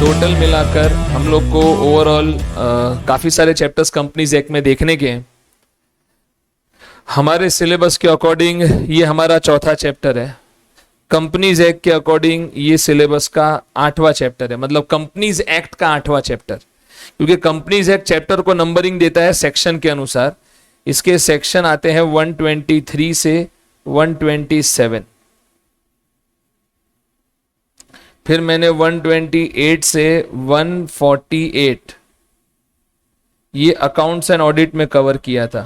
Total मिलाकर हम लोग को ओवरऑल काफ़ी सारे चैप्टर्स कंपनीज एक्ट में देखने के हैं। हमारे सिलेबस के अकॉर्डिंग ये हमारा चौथा चैप्टर है। कंपनीज एक्ट के अकॉर्डिंग ये सिलेबस का 8वां चैप्टर है, मतलब कंपनीज एक्ट का 8वां चैप्टर, क्योंकि कंपनीज एक्ट चैप्टर को नंबरिंग देता है सेक्शन के अनुसार। इसके सेक्शन आते हैं 123 से 127, फिर मैंने 128 से 148 ये अकाउंट्स एंड ऑडिट में कवर किया था।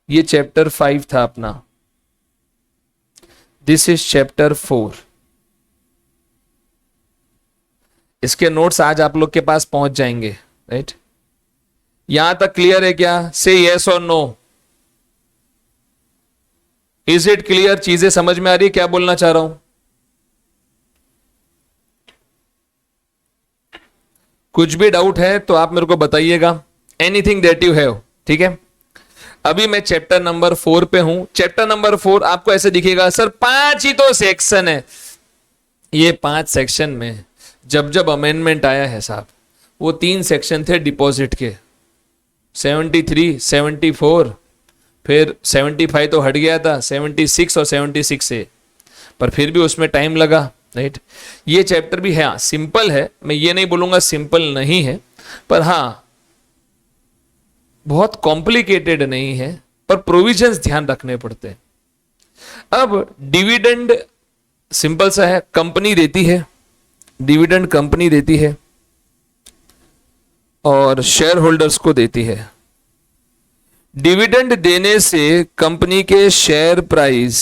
ये चैप्टर 5 था अपना। This is chapter 4। इसके नोट्स आज आप लोग के पास पहुंच जाएंगे, राइट? यहां तक क्लियर है क्या? से यस और नो। Is it clear? चीजें समझ में आ रही है क्या बोलना चाह रहा हूं? कुछ भी डाउट है तो आप मेरे को बताइएगा, एनीथिंग दैट यू हैव, ठीक है? अभी मैं चैप्टर नंबर 4 पे हूं। चैप्टर नंबर 4 आपको ऐसे दिखेगा, सर 5 ही तो सेक्शन है। ये 5 सेक्शन में जब जब अमेंडमेंट आया है साहब, वो 3 सेक्शन थे डिपॉजिट के, 73, 74, फिर 75 तो हट गया था, 76 और 76 से, पर फिर भी उसमें टाइम लगा, राइट? ये चैप्टर भी है, सिंपल है, मैं ये नहीं बोलूंगा सिंपल नहीं है, पर हाँ बहुत कॉम्प्लिकेटेड नहीं है, पर प्रोविजंस ध्यान रखने पड़ते हैं। अब डिविडेंड सिंपल सा है, कंपनी देती है डिविडेंड, कंपनी देती है और शेयर होल्डर्स को देती है। डिविडेंड देने से कंपनी के शेयर प्राइस,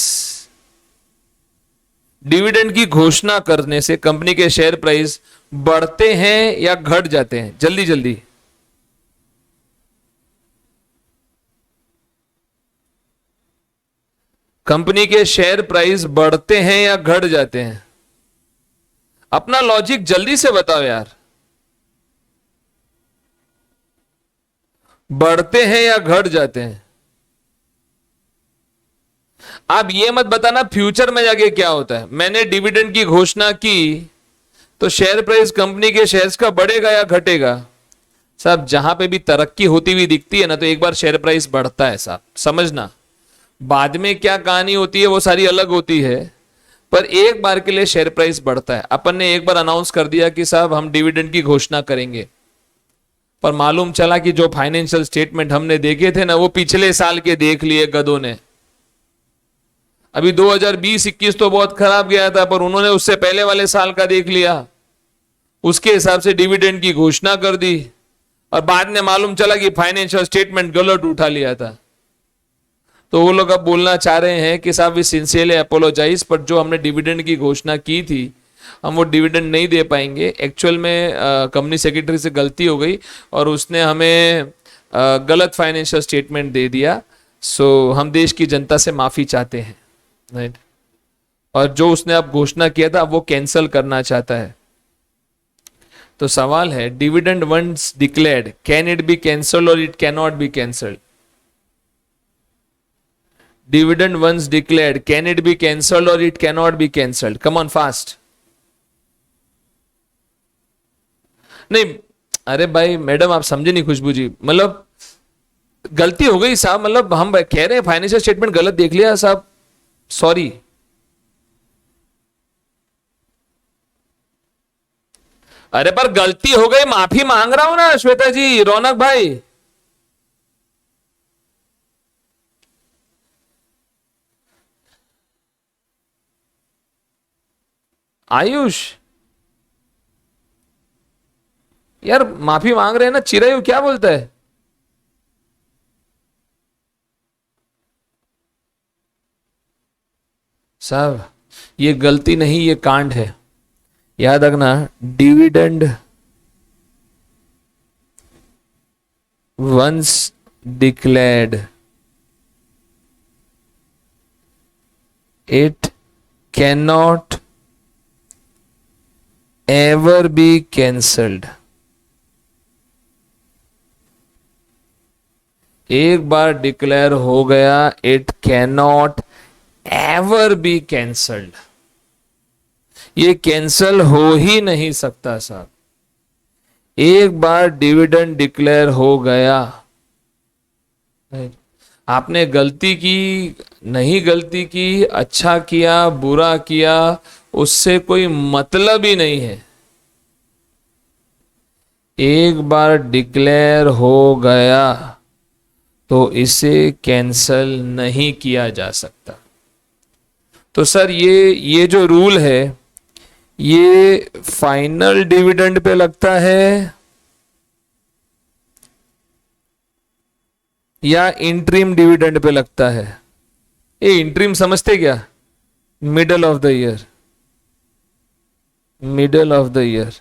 डिविडेंड की घोषणा करने से कंपनी के शेयर प्राइस बढ़ते हैं या घट जाते हैं? जल्दी जल्दी। कंपनी के शेयर प्राइस बढ़ते हैं या घट जाते हैं? अपना लॉजिक जल्दी से बताओ यार। बढ़ते हैं या घट जाते हैं? आप ये मत बताना फ्यूचर में जाके क्या होता है। मैंने डिविडेंड की घोषणा की तो शेयर प्राइस कंपनी के शेयर्स का बढ़ेगा या घटेगा? साहब जहां पे भी तरक्की होती हुई दिखती है ना, तो एक बार शेयर प्राइस बढ़ता है साहब, समझना। बाद में क्या कहानी होती है वो सारी अलग होती है, पर एक बार के लिए शेयर प्राइस बढ़ता है। अपन ने एक बार अनाउंस कर दिया कि साहब हम डिविडेंड की घोषणा करेंगे, पर मालूम चला कि जो फाइनेंशियल स्टेटमेंट हमने देखे थे ना, वो पिछले साल के देख लिए गधों ने। अभी 2020-21 तो बहुत खराब गया था, पर उन्होंने उससे पहले वाले साल का देख लिया, उसके हिसाब से डिविडेंड की घोषणा कर दी, और बाद में मालूम चला कि फाइनेंशियल स्टेटमेंट गलत उठा लिया था। तो वो लोग अब बोलना चाह रहे हैं कि साहब वी सिंसियरली अपोलोजाइज, पर जो हमने डिविडेंड की घोषणा की थी हम वो डिविडेंड नहीं दे पाएंगे। एक्चुअल में कंपनी सेक्रेटरी से गलती हो गई और उसने हमें गलत फाइनेंशियल स्टेटमेंट दे दिया। सो हम देश की जनता से माफी चाहते हैं, राइट? और जो उसने अब घोषणा किया था अब वो कैंसिल करना चाहता है। तो सवाल है, dividend once declared, can it be cancelled और it can not be cancelled? Dividend once declared, can it be cancelled or it cannot be cancelled? Come on fast. नहीं, अरे भाई मैडम आप समझे नहीं खुशबू जी, मतलब गलती हो गई साहब, मतलब हम कह रहे हैं फाइनेंशियल स्टेटमेंट गलत देख लिया साहब, सॉरी। अरे पर गलती हो गई, माफी मांग रहा हूं ना श्वेता जी, रौनक भाई। आयुष यार माफी मांग रहे हैं ना, चिरायु क्या बोलता है? साहब ये गलती नहीं, ये कांड है, याद रखना। Dividend once declared, it can not ever be cancelled. एक बार डिक्लेयर हो गया, it can not ever be cancelled. ये कैंसल हो ही नहीं सकता साहब। एक बार डिविडेंड डिक्लेयर हो गया, आपने गलती की नहीं गलती की, अच्छा किया बुरा किया, उससे कोई मतलब ही नहीं है। एक बार डिक्लेयर हो गया तो इसे कैंसल नहीं किया जा सकता। तो सर ये जो रूल है ये फाइनल डिविडेंड पे लगता है या इंटरिम डिविडेंड पे लगता है? ये इंटरिम समझते क्या? Middle of the year, middle of the year.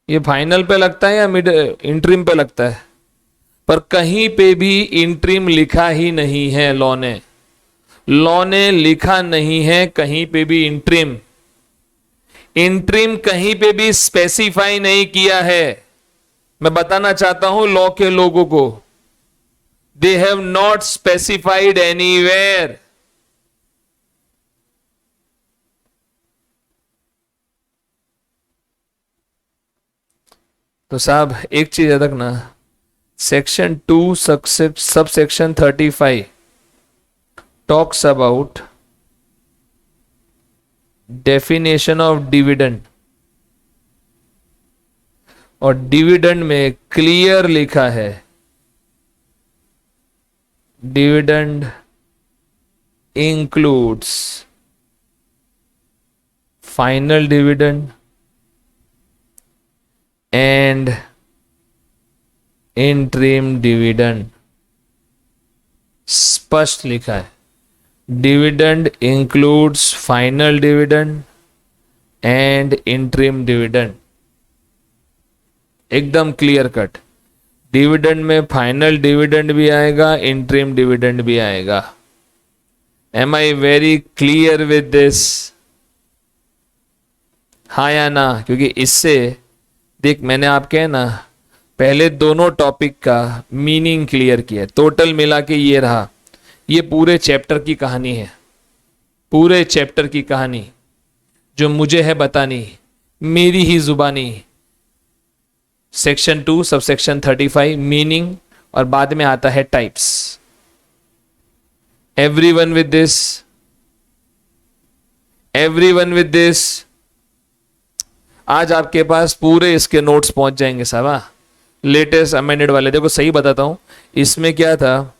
ये फाइनल पे लगता है या मिडल इंटरिम पे लगता है? पर कहीं पे भी इंटरिम लिखा ही नहीं है, लॉ ने लिखा नहीं है कहीं पे भी इंटरिम। इंटरिम कहीं पे भी स्पेसिफाई नहीं किया है। मैं बताना चाहता हूं लॉ के लोगों को, they have not specified anywhere. तो साहब एक चीज याद रखना, section 2 sub section 35 talks about definition of dividend, और डिविडेंड में क्लियर लिखा है dividend includes final dividend and interim dividend. स्पष्ट लिखा है, dividend includes final dividend and interim dividend, एकदम क्लियर कट। डिविडेंड में फाइनल डिविडेंड भी आएगा, इंटरिम डिविडेंड भी आएगा। Am I very clear with this? हाँ या ना? क्योंकि इससे देख, मैंने आपके ना पहले दोनों टॉपिक का मीनिंग क्लियर किया, टोटल मिला के ये रहा। ये पूरे चैप्टर की कहानी है, पूरे चैप्टर की कहानी जो मुझे है बतानी, मेरी ही जुबानी। सेक्शन 2 सब सेक्शन 35 मीनिंग, और बाद में आता है types. Everyone with this? Everyone with this? आज आपके पास पूरे इसके नोट्स पहुंच जाएंगे साहब, लेटेस्ट अमेंडेड वाले। देखो सही बताता हूं, इसमें क्या था,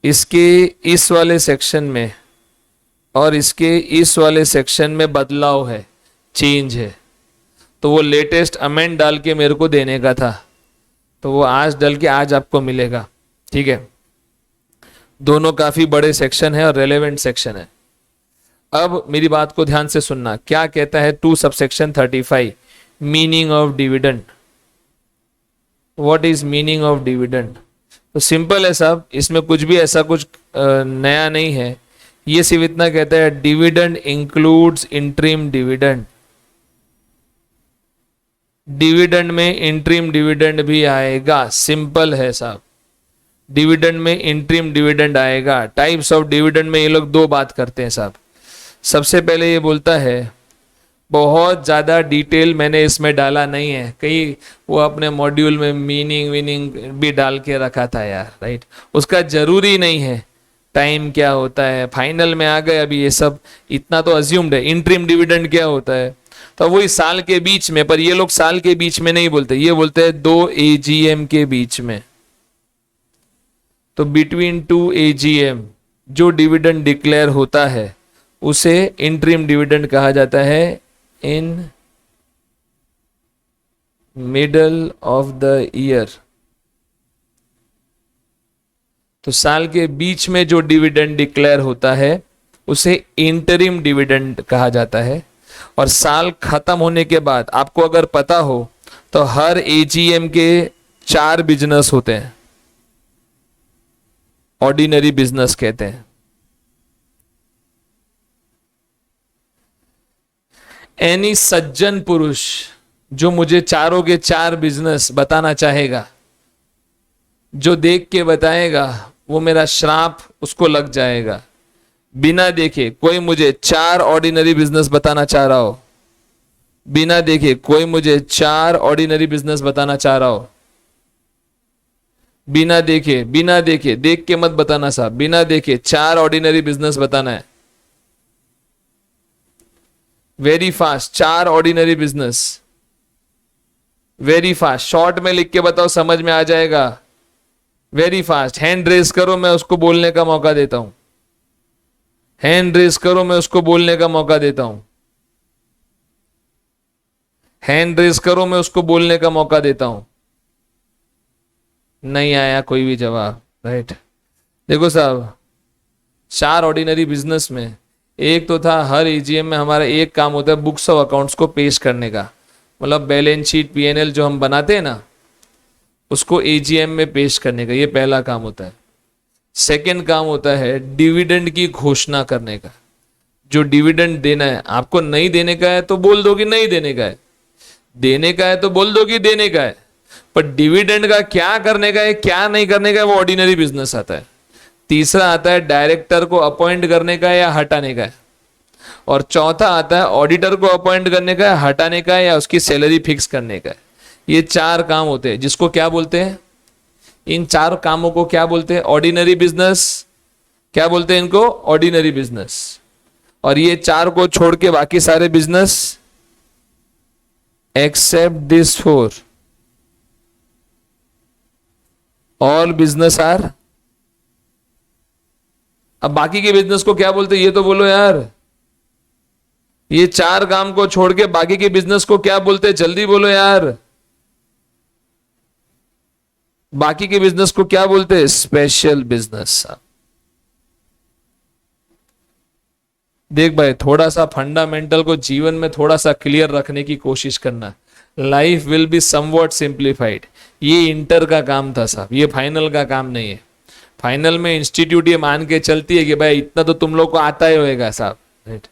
इसके इस वाले सेक्शन में और इसके इस वाले सेक्शन में बदलाव है, चेंज है, तो वो लेटेस्ट अमेंड डाल के मेरे को देने का था, तो वो आज डाल के आज आपको मिलेगा। ठीक है, दोनों काफी बड़े सेक्शन है और रेलेवेंट सेक्शन है। अब मेरी बात को ध्यान से सुनना, क्या कहता है 2 subsection 35, meaning of dividend. What is meaning of dividend? तो सिंपल है साहब, इसमें कुछ भी ऐसा कुछ नया नहीं है। ये सिर्फ इतना कहता है dividend includes interim dividend. Dividend में इंटरिम डिविडेंड भी आएगा, सिंपल है साहब। डिविडेंड में इंटरिम डिविडेंड आएगा। टाइप्स ऑफ डिविडेंड में ये लोग 2 बात करते हैं साहब। सबसे पहले ये बोलता है, बहुत ज़्यादा डिटेल मैंने इसमें डाला नहीं है, कहीं वो अपने मॉड्यूल में मीनिंग वीनिंग भी डाल के रखा था यार, राइट? उसका जरूरी नहीं है। टाइम क्या होता है, फाइनल में आ गए अभी, ये सब इतना तो अज्यूम्ड है। इंटरिम डिविडेंड क्या होता है, तो वही साल के बीच में, पर ये लोग साल के बीच में नहीं बोलते, ये बोलते हैं 2 AGM के बीच में। तो बिटवीन 2 AGM जो डिविडेंड डिक्लेयर होता है उसे इंटरिम डिविडेंड कहा जाता है, in middle of the year. तो साल के बीच में जो डिविडेंड डिक्लेयर होता है उसे इंटरिम डिविडेंड कहा जाता है। और साल खत्म होने के बाद आपको अगर पता हो तो हर AGM के 4 बिजनेस होते हैं, ऑर्डिनरी बिजनेस कहते हैं। एनी सज्जन पुरुष जो मुझे चारों के 4 बिजनेस बताना चाहेगा, जो देख के बताएगा, वो मेरा श्राप उसको लग जाएगा। बिना देखे कोई मुझे 4 ऑर्डिनरी बिजनेस बताना चाह रहा हो, बिना देखे कोई मुझे 4 ऑर्डिनरी बिजनेस बताना चाह रहा हो, बिना देखे देख के मत बताना साहब, बिना देखे 4 ऑर्डिनरी बिजनेस बताना है, very fast 4 ordinary business, very fast, short में लिख के बताओ, समझ में आ जाएगा, वेरी फास्ट। हैंड रेस करो, मैं उसको बोलने का मौका देता हूं, हैंड रेस करो, मैं उसको बोलने का मौका देता हूं, हैंड रेस करो, मैं उसको बोलने का मौका देता हूं। नहीं आया कोई भी जवाब, राइट। देखो साहब, 4 ऑर्डिनरी बिजनेस में एक तो था, हर एजीएम में हमारा एक काम होता है बुक्स ऑफ अकाउंट्स को पेश करने का, मतलब बैलेंस शीट पीएनएल जो हम बनाते हैं ना, उसको एजीएम में पेश करने का, ये पहला काम होता है। सेकंड काम होता है डिविडेंड की घोषणा करने का, जो डिविडेंड देना है, आपको नहीं देने का है तो बोल दो कि नहीं देने का है, देने का है तो बोल दो कि देने का है, पर डिविडेंड का क्या करने का है क्या नहीं करने का है, वो ऑर्डिनरी बिजनेस आता है। तीसरा आता है डायरेक्टर को अपॉइंट करने का है या हटाने का है, और चौथा आता है ऑडिटर को अपॉइंट करने का है, हटाने का है या उसकी सैलरी फिक्स करने का है। ये 4 काम होते हैं, जिसको क्या बोलते हैं, इन 4 कामों को क्या बोलते हैं, ऑर्डिनरी बिजनेस। क्या बोलते हैं इनको, ऑर्डिनरी बिजनेस। और ये 4 को छोड़ के बाकी सारे business, except this 4 all business are. अब बाकी के बिजनेस को क्या बोलते हैं, ये तो बोलो यार, ये 4 काम को छोड़ के बाकी के बिजनेस को क्या बोलते हैं, जल्दी बोलो यार, बाकी के बिजनेस को क्या बोलते हैं, स्पेशल बिजनेस। देख भाई, थोड़ा सा फंडामेंटल को जीवन में थोड़ा सा क्लियर रखने की कोशिश करना, life will be somewhat simplified. ये इंटर का काम था साहब, ये फाइनल का काम नहीं है। फाइनल में इंस्टीट्यूट ये मान के चलती है कि भाई इतना तो तुम लोग को आता ही होएगा साहब, राइट।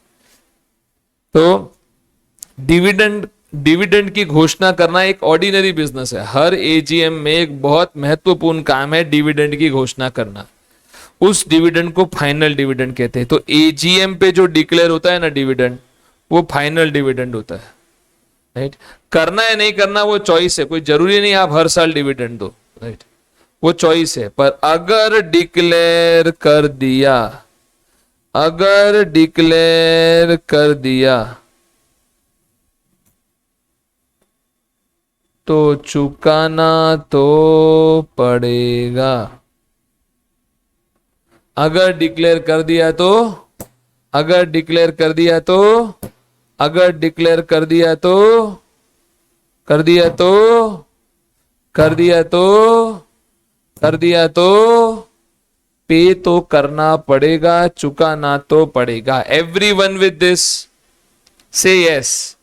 तो डिविडेंड की घोषणा करना एक ऑर्डिनरी बिजनेस है। हर एजीएम में एक बहुत महत्वपूर्ण काम है डिविडेंड की घोषणा करना। उस डिविडेंड को फाइनल डिविडेंड कहते हैं। तो एजीएम पे जो डिक्लेयर होता है ना डिविडेंड, वो फाइनल डिविडेंड होता है, राइट। करना है नहीं करना वो चॉइस है, कोई जरूरी नहीं आप हर साल डिविडेंड दो, राइट, वो चॉइस है। पर अगर डिक्लेयर कर दिया, अगर डिक्लेयर कर दिया तो चुकाना तो पड़ेगा। अगर डिक्लेयर कर दिया तो, अगर डिक्लेयर कर दिया तो, अगर डिक्लेयर कर दिया तो, कर दिया तो, कर दिया तो, कर दिया तो पे तो करना पड़ेगा, चुकाना तो पड़ेगा। Everyone with this, say yes,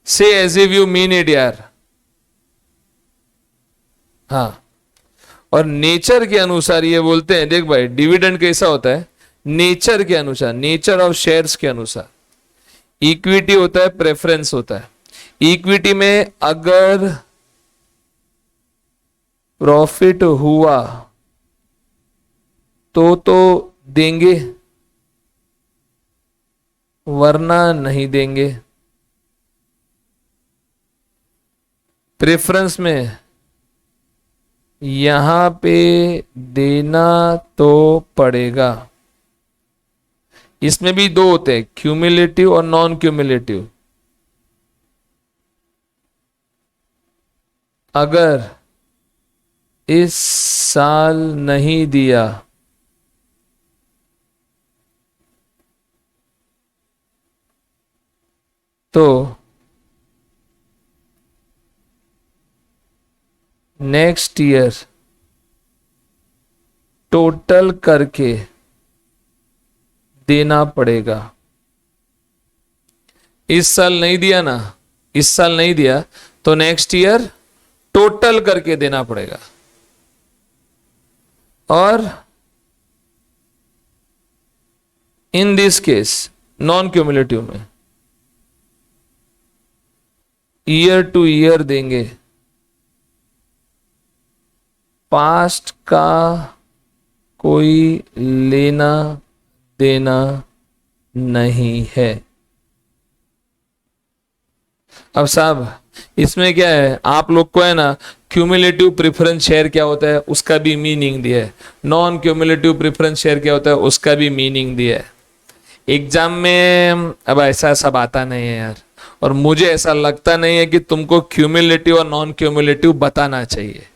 say as if you mean it यार। हाँ, और नेचर के अनुसार ये बोलते हैं, देख भाई डिविडेंड कैसा होता है, नेचर के अनुसार, नेचर ऑफ शेयर्स के अनुसार। इक्विटी होता है, प्रेफरेंस होता है। इक्विटी में अगर प्रॉफिट हुआ तो देंगे, वरना नहीं देंगे। प्रेफरेंस में यहां पे देना तो पड़ेगा। इसमें भी 2 होते हैं, क्यूमुलेटिव और नॉन क्यूमुलेटिव। अगर इस साल नहीं दिया तो नेक्स्ट ईयर टोटल करके देना पड़ेगा। इस साल नहीं दिया ना, इस साल नहीं दिया तो नेक्स्ट ईयर टोटल करके देना पड़ेगा। और in this case non cumulative में ईयर टू ईयर देंगे पास्ट का कोई लेना देना नहीं है। अब साहब इसमें क्या है, आप लोग को है ना क्यूमुलेटिव प्रेफरेंस शेयर क्या होता है उसका भी मीनिंग दिया है, नॉन क्यूमुलेटिव प्रेफरेंस शेयर क्या होता है उसका भी मीनिंग दिया है। एग्जाम में अब ऐसा सब आता नहीं है यार, और मुझे ऐसा लगता नहीं है कि तुमको क्यूमुलेटिव और नॉन क्यूमुलेटिव बताना चाहिए।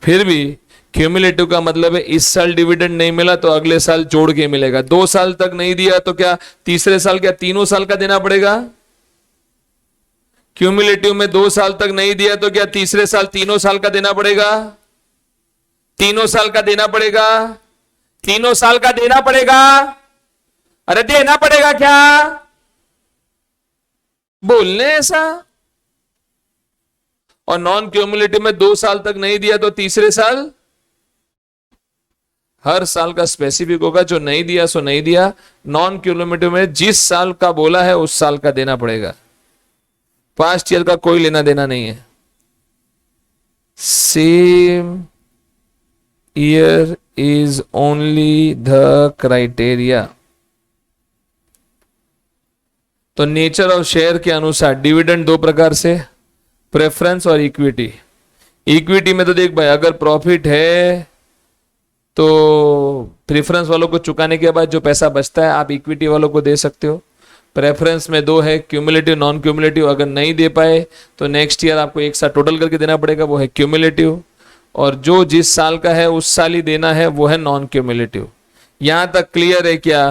फिर भी क्यूमुलेटिव का मतलब है इस साल डिविडेंड नहीं मिला तो अगले साल जोड़ के मिलेगा, 2 साल तक नहीं दिया तो क्या तीसरे साल क्या तीनों साल का देना पड़ेगा। क्यूमुलेटिव में 2 साल तक नहीं दिया तो क्या तीसरे साल तीनों साल का देना पड़ेगा, तीनों साल का देना पड़ेगा, तीनों साल का देना पड़ेगा, अरे देना पड़ेगा क्या, बोलने ऐसा। और नॉन क्यूमुलेटिव में 2 साल तक नहीं दिया तो तीसरे साल, हर साल का स्पेसिफिक होगा, जो नहीं दिया सो नहीं दिया। नॉन क्यूमुलेटिव में जिस साल का बोला है उस साल का देना पड़ेगा, पास्ट ईयर का कोई लेना देना नहीं है। Same year is only the criteria. तो नेचर ऑफ शेयर के अनुसार डिविडेंड 2 प्रकार से, प्रेफरेंस और इक्विटी। इक्विटी में तो देख भाई अगर प्रॉफिट है तो प्रेफरेंस वालों को चुकाने के बाद जो पैसा बचता है आप इक्विटी वालों को दे सकते हो। प्रेफरेंस में 2 है, क्यूमुलेटिव नॉन क्यूमुलेटिव। अगर नहीं दे पाए तो नेक्स्ट ईयर आपको एक साथ टोटल करके देना पड़ेगा, वो है क्यूमुलेटिव। और जो जिस साल का है उस साल ही देना है वो है नॉन क्यूमुलेटिव। यहां तक क्लियर है क्या,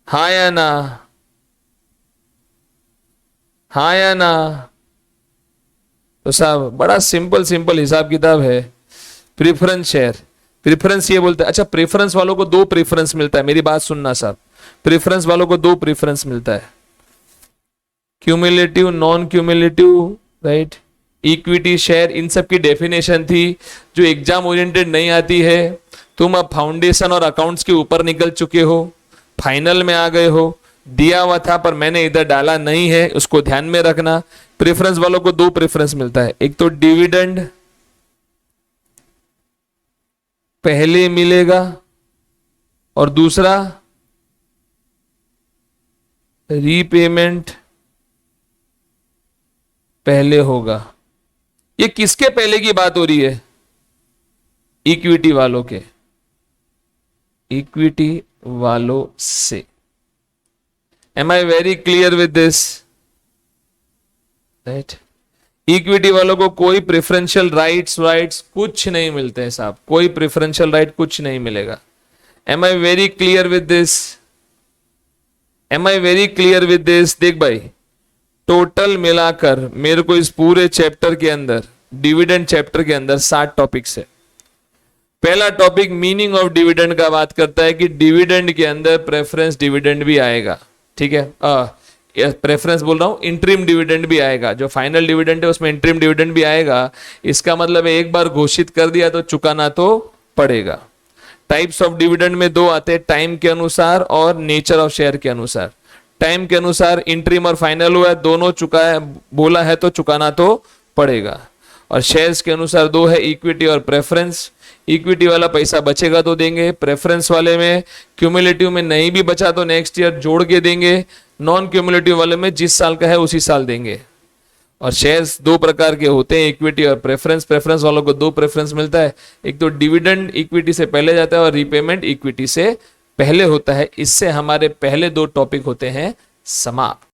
हाँ या ना, हाँ या ना। तो साहब बड़ा सिंपल हिसाब किताब है। प्रेफरेंस शेयर, प्रेफरेंस ये बोलते हैं, अच्छा प्रेफरेंस वालों को 2 प्रेफरेंस मिलता है, मेरी बात सुनना साहब, प्रेफरेंस वालों को 2 प्रेफरेंस मिलता है, cumulative non cumulative, right. Equity share, इन सब की डेफिनेशन थी जो एग्जाम ओरिएंटेड नहीं आती है। तुम अब फाउंडेशन और अकाउंट्स के ऊपर निकल चुके हो, फाइनल में आ गए हो, दिया हुआ था पर मैंने इधर डाला नहीं है, उसको ध्यान में रखना। प्रेफरेंस वालों को 2 प्रेफरेंस मिलता है, एक तो डिविडेंड पहले मिलेगा और दूसरा रीपेमेंट पहले होगा। ये किसके पहले की बात हो रही है, इक्विटी वालों के, इक्विटी वालों से। Am I very clear with this, right. Equity वालों को कोई प्रेफरेंशियल राइट्स कुछ नहीं मिलते हैं साहब, कोई प्रेफरेंशियल राइट कुछ नहीं मिलेगा। Am I very clear with this, am I very clear with this. देख भाई टोटल मिलाकर मेरे को इस पूरे चैप्टर के अंदर, डिविडेंड चैप्टर के अंदर 7 टॉपिक्स है। पहला टॉपिक मीनिंग ऑफ डिविडेंड का बात करता है कि डिविडेंड के अंदर प्रेफरेंस डिविडेंड भी आएगा, ठीक है। प्रेफरेंस बोल रहा हूं, इंटरिम डिविडेंड भी आएगा, जो फाइनल डिविडेंड है उसमें इंटरिम डिविडेंड भी आएगा। इसका मतलब है एक बार घोषित कर दिया तो चुकाना तो पड़ेगा। टाइप्स ऑफ डिविडेंड में 2 आते हैं, टाइम के अनुसार और नेचर ऑफ शेयर के अनुसार। टाइम के अनुसार इंटरिम और फाइनल हुआ है, दोनों चुका है बोला है तो चुकाना तो पड़ेगा। और शेयर्स के अनुसार 2 है, इक्विटी और प्रेफरेंस। इक्विटी वाला पैसा बचेगा तो देंगे, प्रेफरेंस वाले में क्यूमुलेटिव में नहीं भी बचा तो नेक्स्ट ईयर जोड़ के देंगे, नॉन क्यूमुलेटिव वाले में जिस साल का है उसी साल देंगे। और शेयर्स 2 प्रकार के होते हैं, इक्विटी और प्रेफरेंस। प्रेफरेंस वालों को 2 प्रेफरेंस मिलता है, एक तो डिविडेंड इक्विटी से पहले जाता है और रीपेमेंट इक्विटी से पहले होता है। इससे हमारे पहले 2 टॉपिक होते हैं समाप्त।